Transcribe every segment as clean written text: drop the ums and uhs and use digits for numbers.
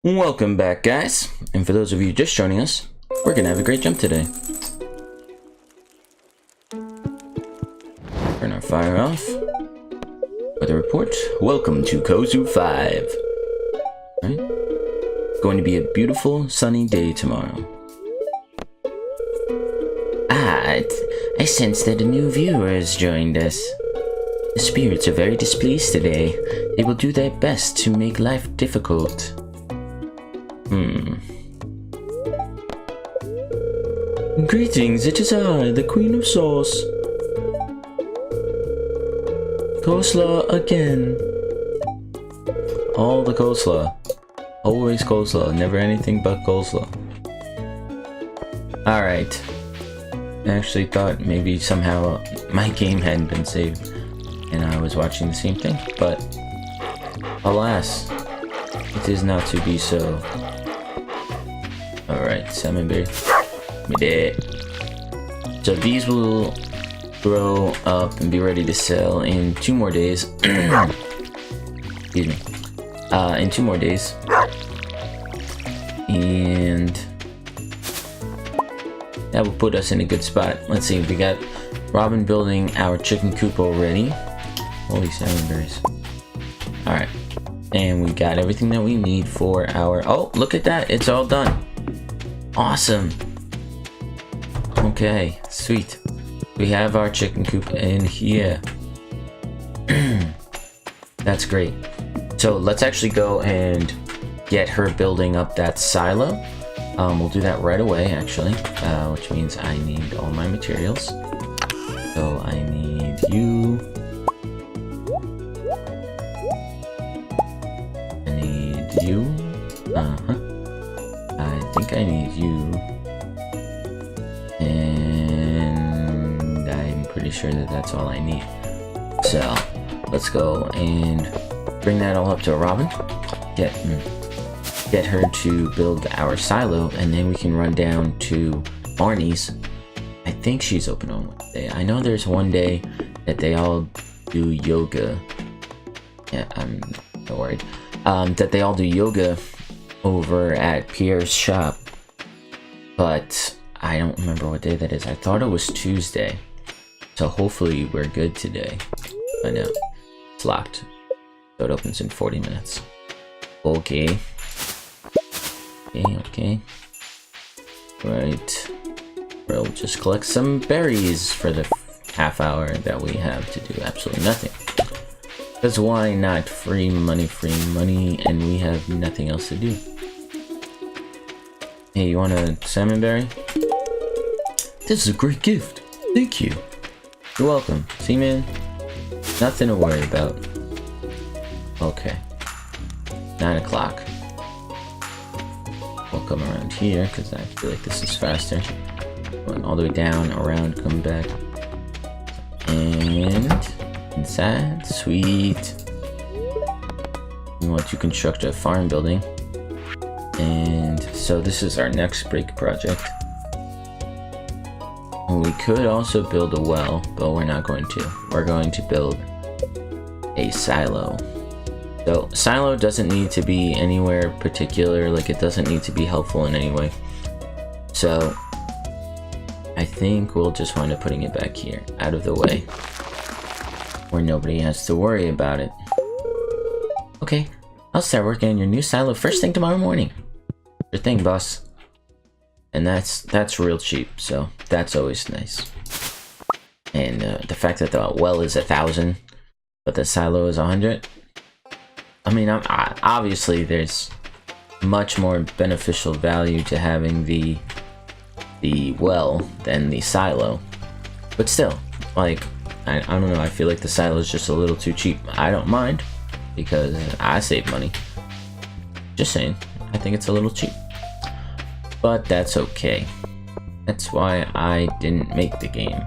Welcome back, guys, and for those of you just joining us, we're gonna have a great jump today. Turn our fire off. Weather report. Welcome to Kozu 5. Right? It's going to be a beautiful sunny day tomorrow. I sense that a new viewer has joined us. The spirits are very displeased today. They will do their best to make life difficult. Greetings, it is I, the Queen of Sauce. Coleslaw again. All the coleslaw. Always coleslaw, never anything but coleslaw. Alright. I actually thought maybe somehow my game hadn't been saved and I was watching the same thing, but alas, it is not to be so. Alright, salmon berry. So these will grow up and be ready to sell in 2 more days. Excuse me. In 2 more days. And that will put us in a good spot. Let's see, we got Robin building our chicken coop already. Holy salmon berries. Alright. And we got everything that we need for our... Oh, look at that. It's all done. Awesome. Okay, sweet. We have our chicken coop in here. That's great. So let's actually go and get her building up that silo. We'll do that right away, actually, which means I need all my materials. So I need you. I need you. I think I need you. And I'm pretty sure that that's all I need. So let's go and bring that all up to Robin. Get her to build our silo, and then we can run down to Barney's. I think she's open on Wednesday. I know there's one day that they all do yoga. Yeah, I'm not worried. That they all do yoga over at Pierre's shop, but I don't remember what day that is. I thought it was Tuesday, so hopefully we're good today. I know it's locked, so it opens in 40 minutes. Okay. Okay. Right. We'll just collect some berries for the half hour that we have to do absolutely nothing. Because why not? Free money, and we have nothing else to do. Hey, you want a salmon berry? This is a great gift. Thank you. You're welcome. See, man? Nothing to worry about. Okay. 9 o'clock. We'll come around here because I feel like this is faster. Going all the way down, around, come back. And inside. Sweet. We want to construct a farm building. And so this is our next break project. We could also build a well, but we're not going to. We're going to build a silo. So silo doesn't need to be anywhere particular, like it doesn't need to be helpful in any way. So I think we'll just wind up putting it back here, out of the way, where nobody has to worry about it. Okay, I'll start working on your new silo first thing tomorrow morning. Sure thing, boss. And that's real cheap, so that's always nice. And the fact that the well is 1,000, but the silo is 100. I mean, obviously there's much more beneficial value to having the well than the silo, but still, like, I don't know, I feel like the silo is just a little too cheap. I don't mind because I save money. Just saying, I think it's a little cheap, but that's okay. That's why I didn't make the game.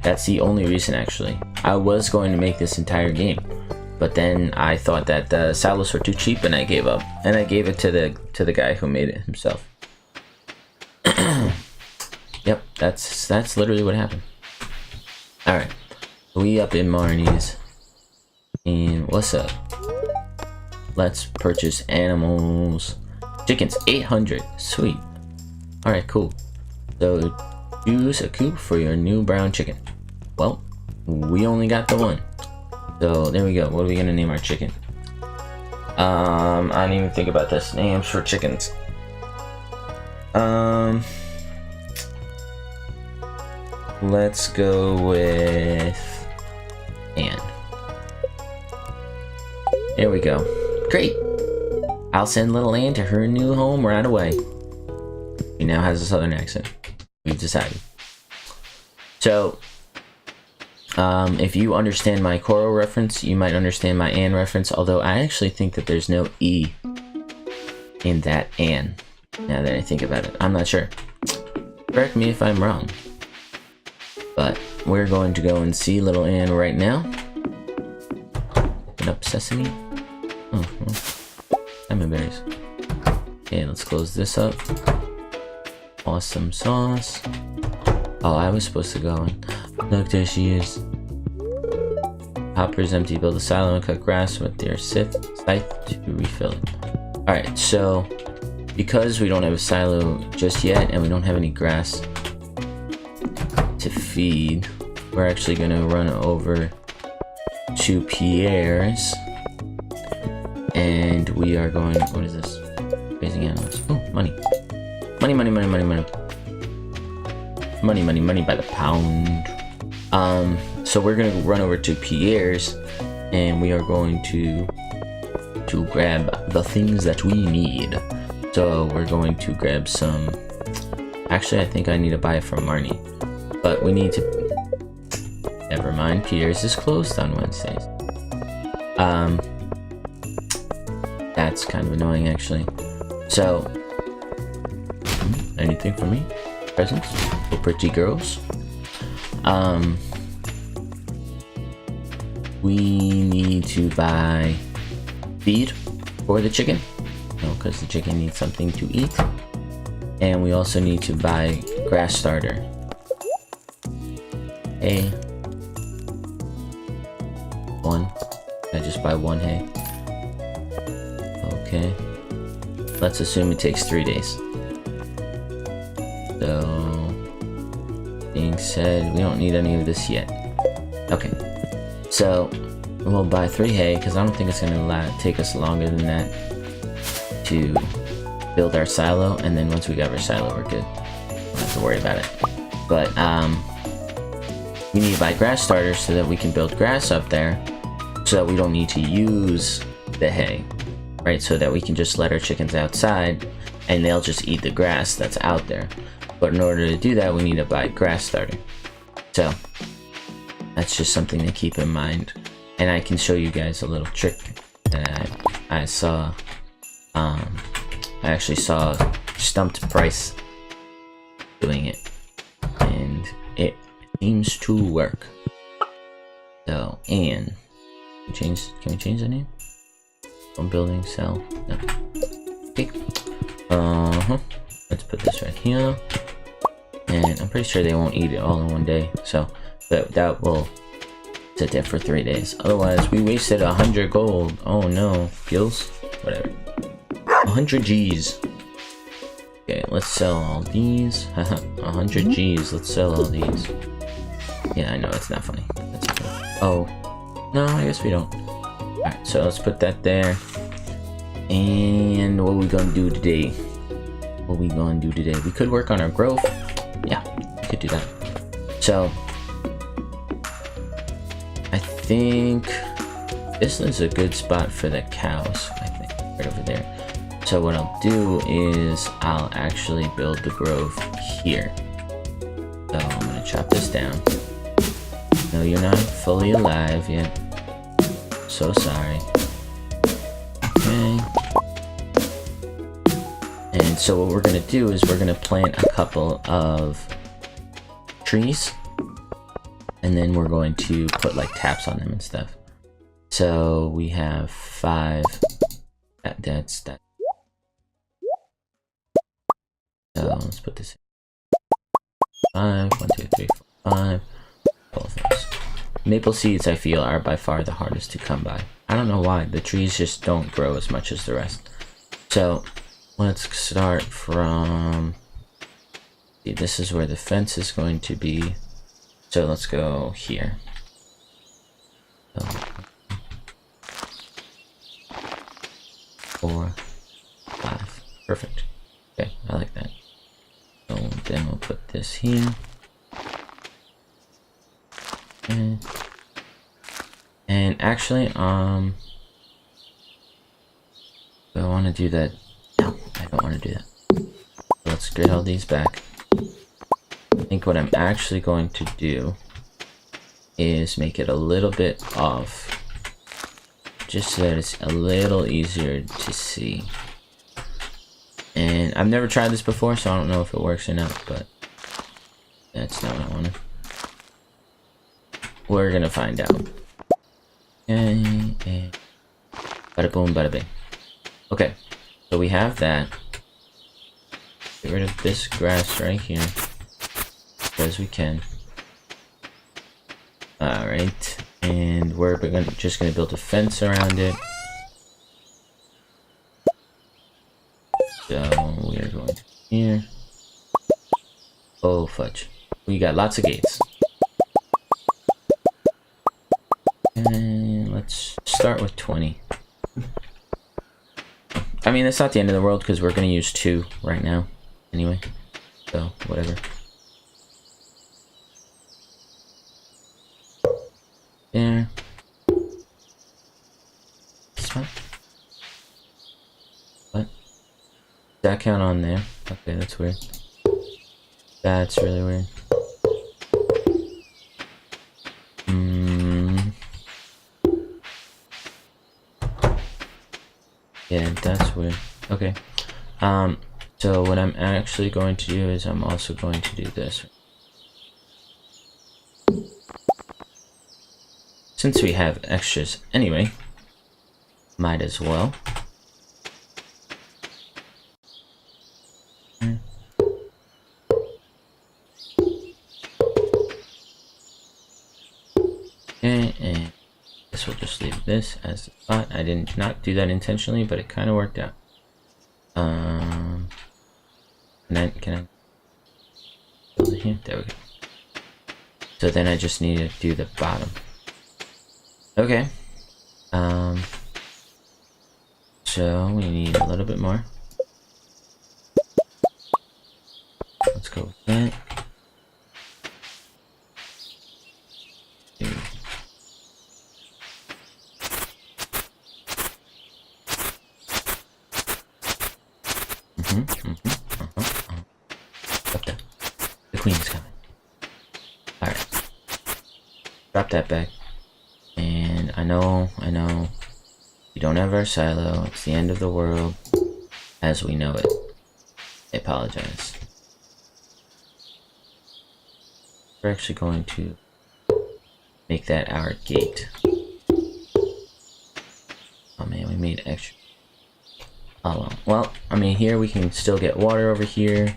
That's the only reason, actually. I was going to make this entire game, but then I thought that the silos were too cheap and I gave up. And I gave it to the guy who made it himself. Yep, that's literally what happened. Alright. We up in Marnie's. And what's up? Let's purchase animals. Chickens, 800. Sweet. Alright, cool. So, choose a coop for your new brown chicken. Well, we only got the one. So, there we go. What are we gonna name our chicken? I didn't even think about this. Names for chickens. Let's go with Anne. There we go. Great! I'll send little Anne to her new home right away. She now has a southern accent. We've decided. So, if you understand my Coral reference, you might understand my Anne reference, although I actually think that there's no E in that Anne, now that I think about it. I'm not sure. Correct me if I'm wrong. But we're going to go and see little Anne right now. Open up Sesame. Oh, well, lemon berries. Okay, let's close this up. Awesome sauce. Oh, I was supposed to go in. Look, there she is. Hopper's empty. Build a silo and cut grass with their scythe to refill it. Alright, so because we don't have a silo just yet and we don't have any grass to feed, we're actually gonna run over to Pierre's and we are going, what is this? Raising animals. Oh, money. Money, money, money, money, money. Money, money, money by the pound. So we're gonna run over to Pierre's and we are going to grab the things that we need. So we're going to grab some, actually I think I need to buy it from Marnie, but we need to, never mind, Pierre's is closed on Wednesdays. That's kind of annoying actually. So, anything for me? Presents for pretty girls. We need to buy feed for the chicken, because the chicken needs something to eat, and we also need to buy grass starter. Hay. One. I just buy one hay. Okay. Let's assume it takes 3 days. So, being said, we don't need any of this yet. Okay. So, we'll buy 3 hay, because I don't think it's going to take us longer than that to build our silo, and then once we got our silo, we're good. Don't have to worry about it. But, we need to buy grass starters so that we can build grass up there, so that we don't need to use the hay, right? So that we can just let our chickens outside, and they'll just eat the grass that's out there. But in order to do that, we need to buy grass starter. So, that's just something to keep in mind. And I can show you guys a little trick that I saw. I actually saw Stumped Price doing it, and it seems to work. So, Anne, can we change the name? From building, sell. No. Okay. Let's put this right here. And I'm pretty sure they won't eat it all in one day, so that will sit there for 3 days. Otherwise, we wasted 100 gold. Oh no, gills? Whatever. 100 G's. Okay, let's sell all these. 100 G's, let's sell all these. Yeah, I know, it's not funny. That's okay. Oh, no, I guess we don't. Alright, so let's put that there. And what are we gonna do today? What are we gonna do today? We could work on our growth. Yeah, we could do that. So, I think this is a good spot for the cows, I think, right over there. So what I'll do is I'll actually build the grove here. So I'm gonna chop this down. No, you're not fully alive yet. So sorry. Okay. And so what we're gonna do is we're gonna plant a couple of trees, and then we're going to put like taps on them and stuff. So we have 5. That's that. So let's put this in. 5, 1, 2, 3, 4, 5. All of those. Maple seeds, I feel, are by far the hardest to come by. I don't know why. The trees just don't grow as much as the rest. So let's start from, see, this is where the fence is going to be. So let's go here. So, 4, 5. Perfect. Okay, I like that. So then we'll put this here. Okay. And actually, do I want to do that? No, I don't want to do that. Let's get all these back. I think what I'm actually going to do is make it a little bit off, just so that it's a little easier to see. And I've never tried this before, so I don't know if it works or not, but that's not what I wanted. We're gonna find out. Okay, and bada boom, bada bing. Okay, so we have that. Get rid of this grass right here, as we can. Alright, and we're just gonna build a fence around it. So we are going to here. Oh fudge. We got lots of gates. And let's start with 20. I mean, that's not the end of the world because we're going to use 2 right now. Anyway. So, whatever. There. This one. What? Does that count on there? Okay, that's weird. That's really weird. Yeah, that's weird. Okay. So what I'm actually going to do is I'm also going to do this. Since we have extras anyway, might as well. Okay, and this will just leave this as the spot. I did not do that intentionally, but it kind of worked out. Can I build it here? There we go. So then I just need to do the bottom. Okay. So we need a little bit more. Let's go with that. Okay. The queen's coming. Alright. Drop that back. And I know, we don't have our silo. It's the end of the world as we know it. I apologize. We're actually going to make that our gate. Oh man, we made extra. Oh well, I mean, here we can still get water over here,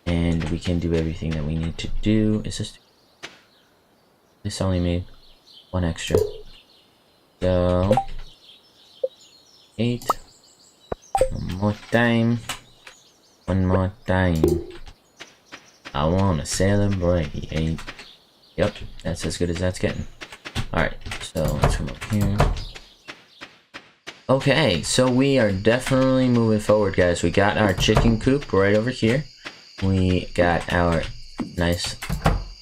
and we can do everything that we need to do. Is this only made 1 extra? So 8. One more time. I wanna celebrate. Yep, that's as good as that's getting. Alright, so let's come up here. Okay, so we are definitely moving forward, guys. We got our chicken coop right over here. We got our nice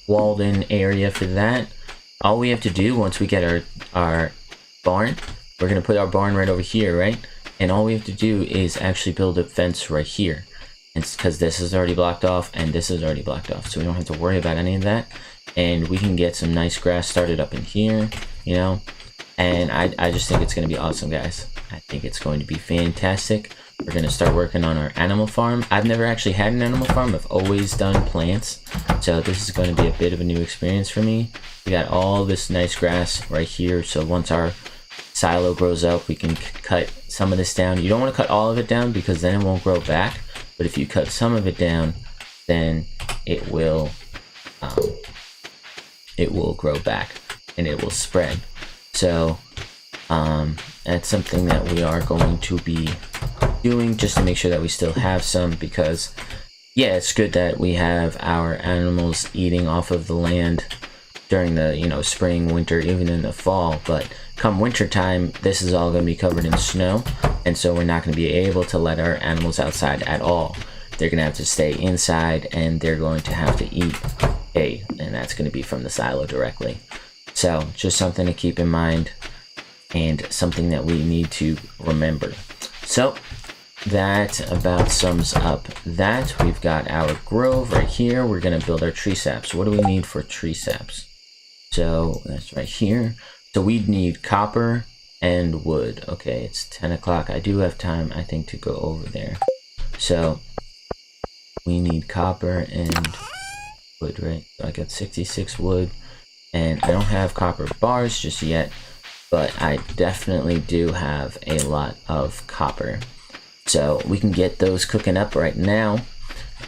walled in area for that. All we have to do once we get our barn, we're gonna put our barn right over here, right? And all we have to do is actually build a fence right here. It's because this is already blocked off and this is already blocked off, so we don't have to worry about any of that. And we can get some nice grass started up in here, you know. And I just think it's going to be awesome, guys. I think it's going to be fantastic. We're going to start working on our animal farm. I've never actually had an animal farm. I've always done plants. So this is going to be a bit of a new experience for me. We got all this nice grass right here. So once our silo grows up, we can cut some of this down. You don't want to cut all of it down because then it won't grow back. But if you cut some of it down, then it will grow back and it will spread. So that's something that we are going to be doing, just to make sure that we still have some, because yeah, it's good that we have our animals eating off of the land during the, you know, spring, winter, even in the fall, but come winter time, this is all going to be covered in snow, and so we're not going to be able to let our animals outside at all. They're going to have to stay inside, and they're going to have to eat hay, and that's going to be from the silo directly. So just something to keep in mind, and something that we need to remember. So that about sums up that. We've got our grove right here. We're going to build our tree saps. What do we need for tree saps? So that's right here. So we'd need copper and wood. Okay, it's 10 o'clock. I do have time, I think, to go over there. So we need copper and wood, right? So I got 66 wood, and I don't have copper bars just yet, but I definitely do have a lot of copper. So we can get those cooking up right now,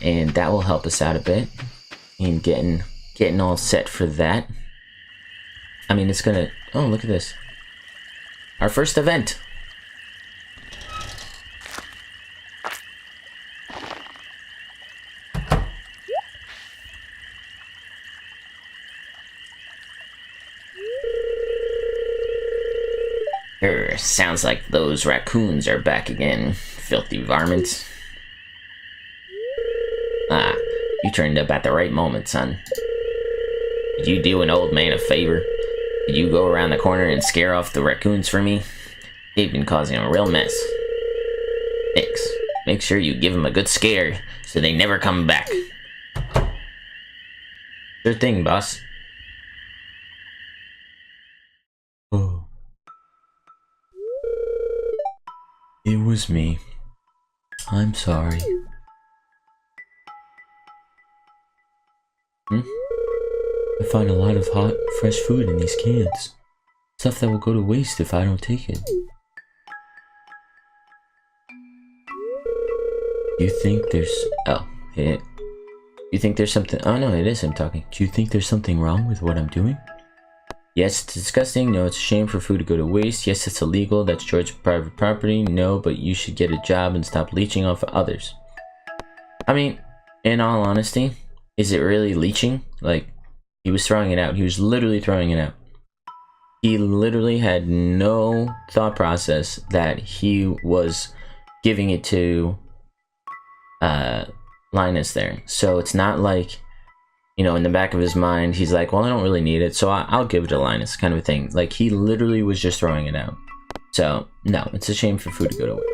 and that will help us out a bit in getting all set for that. I mean, it's gonna, oh, look at this. Our first event. Sounds like those raccoons are back again, filthy varmints. Ah, you turned up at the right moment, son. Did you do an old man a favor? Did you go around the corner and scare off the raccoons for me? They've been causing a real mess. Thanks. Make sure you give them a good scare so they never come back. Sure thing, boss. Oh. It was me. I'm sorry. I find a lot of hot, fresh food in these cans. Stuff that will go to waste if I don't take it. You think there's... Oh, it... You think there's something... Oh no, it is him talking. Do you think there's something wrong with what I'm doing? Yes, it's disgusting. No, it's a shame for food to go to waste. Yes, it's illegal. That's George's private property. No, but you should get a job and stop leeching off of others. I mean, in all honesty, is it really leeching? Like, he was throwing it out. He was literally throwing it out. He literally had no thought process that he was giving it to Linus there. So it's not like, you know, in the back of his mind, he's like, well, I don't really need it, so I'll give it to Linus, kind of a thing. Like, he literally was just throwing it out. So, no, it's a shame for food to go to waste.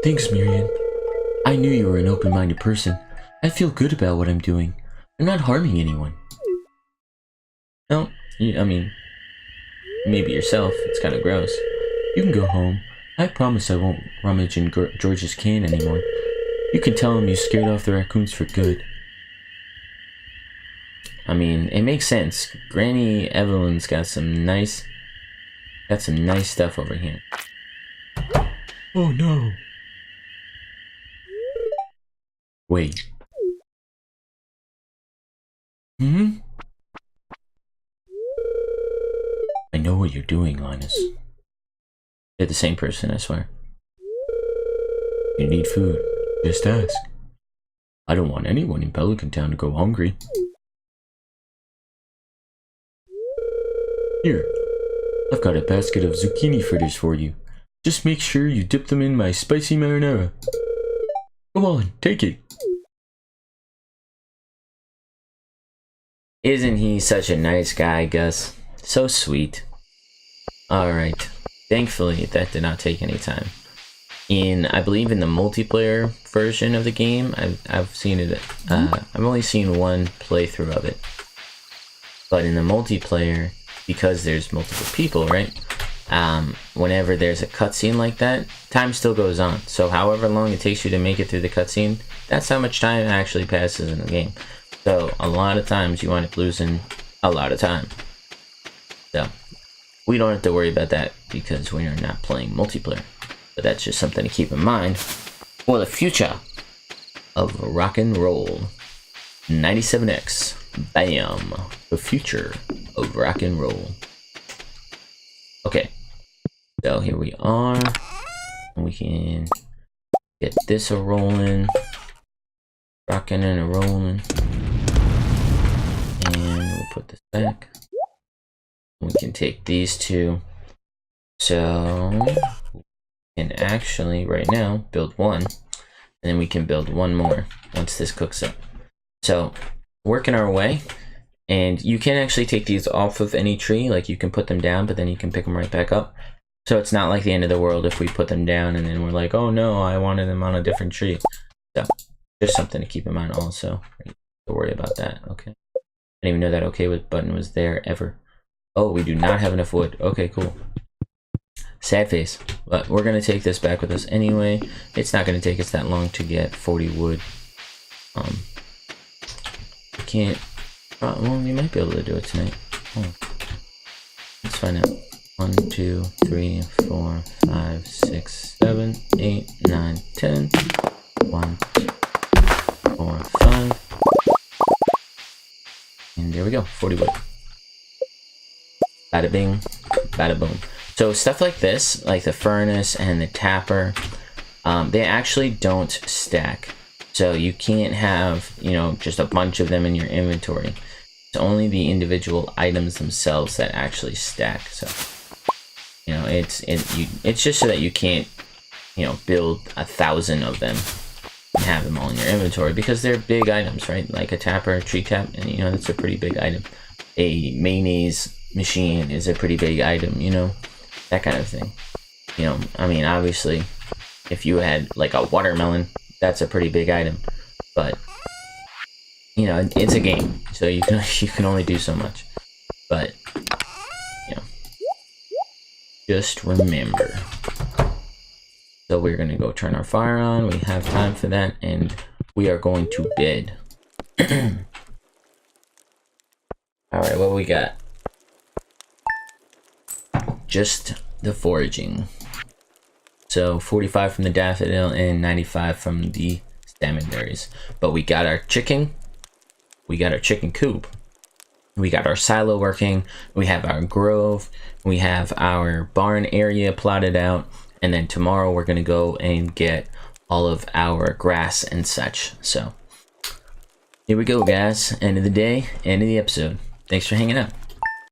Thanks, Miriam. I knew you were an open-minded person. I feel good about what I'm doing. I'm not harming anyone. No, I mean, maybe yourself. It's kind of gross. You can go home. I promise I won't rummage in George's can anymore. You can tell him you scared off the raccoons for good. I mean, it makes sense. Granny Evelyn's got some nice stuff over here. Oh no. Wait. I know what you're doing, Linus. They're the same person, I swear. You need food. Just ask. I don't want anyone in Pelican Town to go hungry. Here, I've got a basket of zucchini fritters for you. Just make sure you dip them in my spicy marinara. Come on, take it. Isn't he such a nice guy, Gus? So sweet. Alright, thankfully that did not take any time. I believe in the multiplayer version of the game, I've seen it, I've only seen one playthrough of it. But in the multiplayer, because there's multiple people, right? Whenever there's a cutscene like that, time still goes on. So however long it takes you to make it through the cutscene, that's how much time actually passes in the game. So a lot of times you wind up losing a lot of time. So we don't have to worry about that because we are not playing multiplayer. But that's just something to keep in mind for the future of rock and roll. 97X. Bam. The future of rock and roll. Okay. So here we are. We can Get this a rolling. Rocking and a rolling. And we'll put this back. We can take these two. So we can actually right now build one. And then we can build one more once this cooks up. So working our way. And you can actually take these off of any tree. Like you can put them down, but then you can pick them right back up. So it's not like the end of the world if we put them down and then we're like, oh no, I wanted them on a different tree. So just something to keep in mind also. Don't worry about that, okay? I didn't even know that okay with button was there ever. Oh, we do not have enough wood. Okay, cool. Sad face. But we're gonna take this back with us anyway. It's not gonna take us that long to get 40 wood. Can't, well, we might be able to do it tonight. Oh. Let's find out. 1, 2, 3, 4, 5, 6, 7, 8, 9, 10. 1, 2, 4, 5. And there we go, 40 wood. Bada bing, bada boom. So stuff like this, like the furnace and the tapper, they actually don't stack. So you can't have, you know, just a bunch of them in your inventory. It's only the individual items themselves that actually stack. So, you know, it's just so that you can't, you know, build 1,000 of them and have them all in your inventory because they're big items, right? Like a tapper, a tree tap, and you know, that's a pretty big item. A mayonnaise machine is a pretty big item, you know, that kind of thing. You know, I mean, obviously, if you had like a watermelon, that's a pretty big item, but you know, it's a game, so you can only do so much. But you know, just remember. So we're gonna go turn our fire on. We have time for that, and we are going to bed. All right, what we got? Just the foraging. So 45 from the daffodil and 95 from the salmon berries. But we got our chicken. We got our chicken coop. We got our silo working. We have our grove. We have our barn area plotted out. And then tomorrow we're going to go and get all of our grass and such. So here we go, guys. End of the day, end of the episode. Thanks for hanging out.